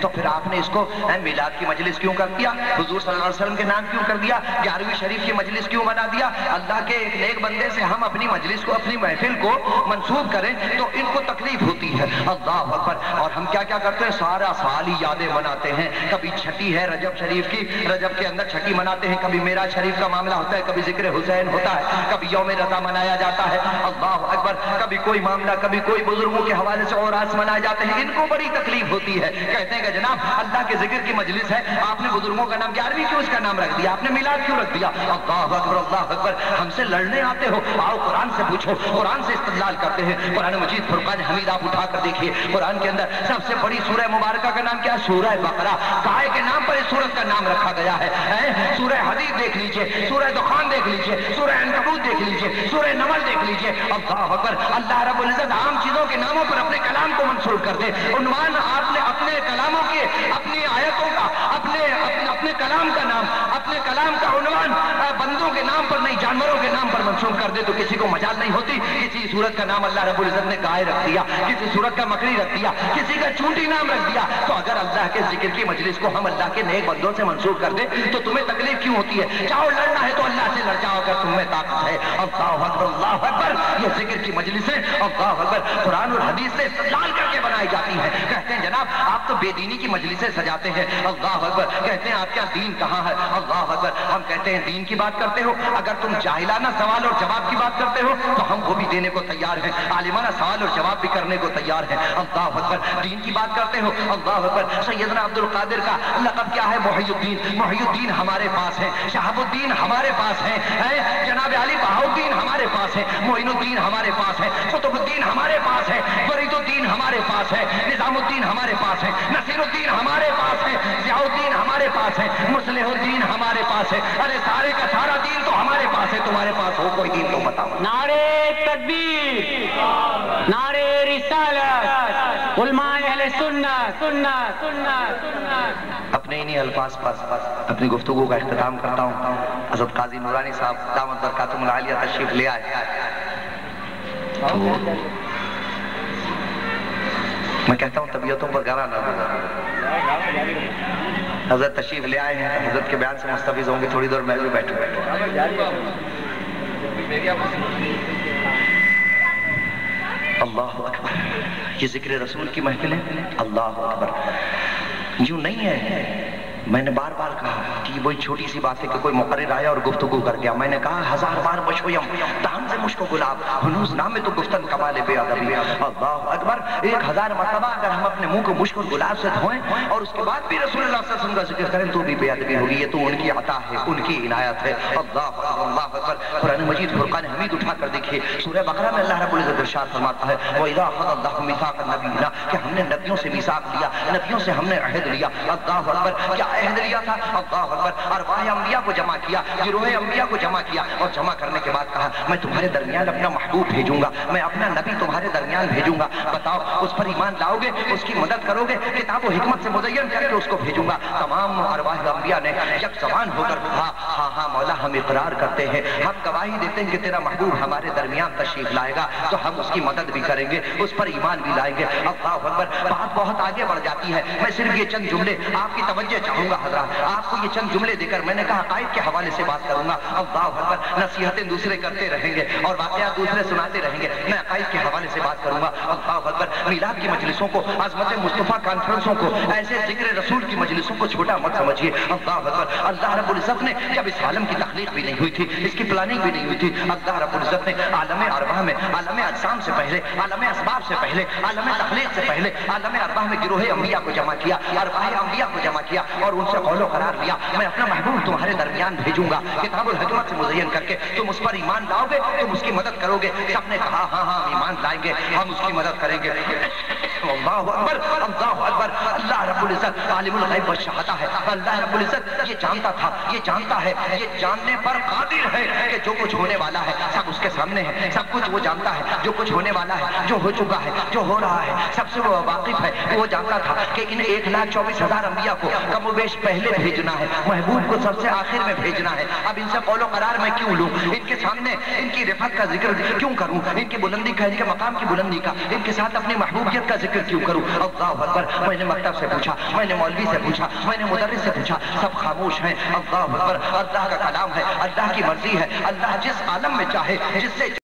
تو پھر آپ نے اس کو میلاد کی مجلس کیوں کر دیا؟ حضور صلی اللہ علیہ وسلم کے نام کیوں کر دیا؟ 11ویں شریف کی مجلس کیوں بنا دیا؟ اللہ کے ایک نیک بندے سے ہم اپنی مجلس کو، اپنی محفل کو منسوب کریں تو ان کو تکلیف ہوتی ہے۔ اللہ اکبر۔ اور ہم کیا کیا کرتے ہیں؟ سارا سال ہی یادیں مناتے ہیں۔ کبھی چھٹی ہے رجب شریف کی، رجب کے اندر چھٹی مناتے ہیں، کبھی میرا شریف کا معاملہ ہوتا ہے، کبھی ذکر حسین ہوتا ہے، کبھی یوم رضا منایا جاتا ہے۔ اللہ اکبر۔ کبھی کوئی معاملہ، کبھی کوئی بزرگوں کے حوالے سے اوراس منائے جاتے ہیں، ان کو بڑی تکلیف ہوتی ہے۔ کہتے ہیں کہ جناب اللہ کے ذکر کی مجلس ہے، آپ نے بزرگوں کا نام 11ویں کیوں اس کا نام رکھ دیا؟ آپ نے میلاد کیوں رکھ دیا؟ اللہ اکبر اللہ اکبر۔ ہم سے لڑنے آتے ہو، آؤ قرآن سے پوچھو، قرآن سے استدلال کرتے ہیں۔ قرآن مجید فرقان حمید آپ اٹھا کر دیکھیے، قرآن کے اندر سب سے بڑی سورہ مبارکہ کا نام کیا ہے؟ سورہ بقرہ۔ گائے کے نام پر اس سورت کا نام رکھا گیا ہے۔ سورہ حدید دیکھ لیجئے، سورہ دخان دیکھ لیجئے، سورہ عنکبوت دیکھ لیجئے، سورہ نمل دیکھ لیجئے۔ اللہ اکبر۔ اللہ رب العزت عام چیزوں کے ناموں پر اپنے کلام کو منسوب کر دے۔ عنوان آپ نے اپنے کلاموں کے، اپنی آیتوں کا، اپنے کلام کا نام، اپنے کلام کا عنوان بندوں کے نام پر نہیں، جانوروں کے نام پر منسوب کر دے تو کسی کو مجال نہیں ہوتی۔ کسی صورت کا نام اللہ رب العزت نے گائے رکھ دیا، کسی صورت کا مکڑی رکھ دیا، کسی کا چونٹی نام رکھ دیا۔ تو اگر اللہ کے ذکر کی مجلس کو ہم اللہ کے نیک بندوں سے منسوب کر دیں تو تمہیں تکلیف کیوں ہوتی ہے؟ چاہو لڑنا ہے تو اللہ سے لڑ جاؤ اگر تم میں طاقت ہے۔ اللہ اکبر اللہ اکبر۔ یہ ذکر کی مجلسیں اللہ اکبر قرآن اور حدیث سے استدلال کر کے بنائی جاتی ہیں۔ کہتے ہیں جناب آپ تو بے دینی کی مجلسیں سجاتے ہیں۔ اللہ اکبر۔ کہتے ہیں آپ کیا دین کہاں ہے؟ اللہ اکبر۔ ہم کہتے ہیں دین کی بات کرتے ہو، اگر تم جاہلانہ سوال اور جواب کی بات کرتے ہو تو ہم وہ بھی دینے کو تیار ہیں، عالمانہ سوال اور جواب بھی کرنے کو تیار ہیں۔ اللہ اکبر۔ دین کی بات کرتے ہو، اللہ اکبر۔ سیدنا عبد القادر کا لقب کیا ہے؟ محی الدین۔ محی الدین ہمارے پاس ہے، شہاب الدین ہمارے پاس ہے، جناب علی بہاؤدین ہمارے پاس ہے، معین الدین ہمارے پاس ہے، قطب الدین ہمارے پاس ہے، فرید الدین ہمارے پاس ہے، نظام الدین ہمارے پاس ہے، نصیر الدین ہمارے پاس ہے، ضیاء الدین ہمارے پاس ہے، مصلح الدین ہمارے پاس ہے۔ ارے سارے کا سارا دین تو ہمارے پاس ہے، تمہارے پاس ہو کوئی دین تو بتاؤ۔ نعرے تکبیر، نعرے رسالت، علماء اہل سنت سنت سنت سنت۔ اپنے انہی الفاظ پر اپنی گفتگو کا اختتام کرتا ہوں۔ حضرت قاضی نورانی صاحب دامت برکاتہم العالیہ تشریف لے آئے۔ تو میں کہتا ہوں طبیعتوں پر گرا نہ گزر۔ حضرت تشریف لے آئے ہیں، حضرت کے بیان سے مستفیض ہوں گے، تھوڑی دور میں بھی بیٹھوں۔ اللہ اکبر۔ یہ ذکر رسول کی محفل ہے۔ اللہ اکبر۔ یوں نہیں ہے، میں نے بار بار کہا کہ وہی چھوٹی سی بات ہے کہ کوئی مقرر آیا اور گفتگو کر گیا۔ میں نے کہا 1000 بار بشویم دہن سے مشک و گلاب ہنوز نام تو گفتن کمال بے ادبی۔ اللہ اکبر۔ 1000 مرتبہ اگر ہم اپنے منہ کو مشک اور گلاب سے دھوئیں اور اس کے بعد بھی رسول اللہ صلی اللہ علیہ وسلم کا ذکر کریں تو بھی بے ادبی ہوگی۔ یہ تو ان کی عطا ہے، ان کی عنایت ہے۔ اللہ اکبر اللہ اکبر۔ قرآن مجید فرقان حمید اٹھا کر دیکھیے، سورہ بقرہ میں اللہ رب العزت ارشاد فرماتا ہے وَإِذَا أَخَذَ اللَّهُ مِيثَاقَ النَّبِيِّينَ کہ ہم نے نبیوں سے میثاق لیا، نبیوں سے ہم نے عہد لیا۔ اللہ اکبر۔ کیا عہد لیا تھا؟ اللہ اکبر۔ ارواح انبیاء کو جمع کیا، گروہ انبیاء کو جمع کیا اور جمع کرنے کے بعد کہا میں تمہارے درمیان اپنا محبوب بھیجوں گا، میں اپنا نبی تمہارے درمیان بھیجوں گا۔ بتاؤ اس پر ایمان لاؤ گے، اس کی مدد کرو گے، کتاب و حکمت سے مزین کر کے اس کو بھیجوں گا۔ تمام ارواح انبیاء نے یک زبان ہو کر کہا ہاں ہاں مولا ہم اقرار کرتے ہیں، ہم گواہی دیتے ہیں کہ تیرا محبوب ہمارے درمیان تشریف لائے گا تو ہم اس کی مدد بھی کریں گے، اس پر ایمان بھی لائیں گے۔ اللہ اکبر۔ بات بہت آگے بڑھ جاتی ہے، میں صرف یہ چند جملے آپ کی توجہ چاہوں گا حضرات۔ آپ کو یہ چند جملے دے کر میں نے کہا عقائد کے حوالے سے بات کروں گا۔ اللہ اکبر۔ نصیحتیں دوسرے کرتے رہیں گے اور واقعات دوسرے سناتے رہیں گے، میں عقائد کے حوالے سے بات کروں گا۔ اللہ اکبر۔ میلاد کی مجلسوں کو، عظمت مصطفیٰ کانفرنسوں کو، ایسے ذکر رسول کی مجلسوں کو چھوٹا مت سمجھیے۔ اللہ اکبر۔ اللہ رب العزت نے جب اس عالم کی تخلیق بھی نہیں ہوئی تھی، اس کی پلاننگ بھی نہیں ہوئی تھی، اللہ رب العزت نے عالم ارواح میں، عالم اجسام سے پہلے، عالم اسباب سے پہلے، عالم تخلیق سے پہلے عالم ارواح میں گروہ انبیاء کو جمع کیا، ارواح انبیاء کو جمع کیا اور ان سے قول و قرار دیا میں اپنا محبوب تمہارے درمیان بھیجوں گا کتاب الحکمت سے مزین کر کے، تم اس پر ایمان لاؤ گے، تم اس کی مدد کرو گے۔ سب نے کہا ہاں ہاں ایمان لائیں گے، ہم اس کی مدد کریں گے۔ اللہ اکبر اللہ اکبر. اللہ رب العزت عالم الغیب والشہادہ ہے. اللہ رب العزت یہ جانتا تھا, یہ جانتا ہے, یہ جاننے پر قادر ہے کہ جو کچھ ہونے والا ہے سب اس کے سامنے ہے. سب کچھ وہ جانتا ہے, جو کچھ ہونے والا ہے, جو ہو چکا ہے, جو ہو رہا ہے, سب سے وہ واقف ہے. وہ جانتا تھا کہ ان 1,24,000 انبیاء کو کم و بیش پہلے بھیجنا ہے, محبوب کو سب سے آخر میں بھیجنا ہے. اب ان سے قول و قرار میں کیوں لوں, ان کے سامنے ان کی رفعت کا ذکر کیوں کروں, ان کی بلندی کا, ان کے مقام کی بلندی کا, ان کے ساتھ اپنی محبوبیت کا ذکر کیوں کروں. اللہ اکبر. میں نے مکتب سے پوچھا, میں نے مولوی سے پوچھا, میں نے مدرس سے پوچھا, سب خاموش ہیں. اللہ اکبر. اللہ کا کلام ہے, اللہ کی مرضی ہے. اللہ جس عالم میں چاہے, جس سے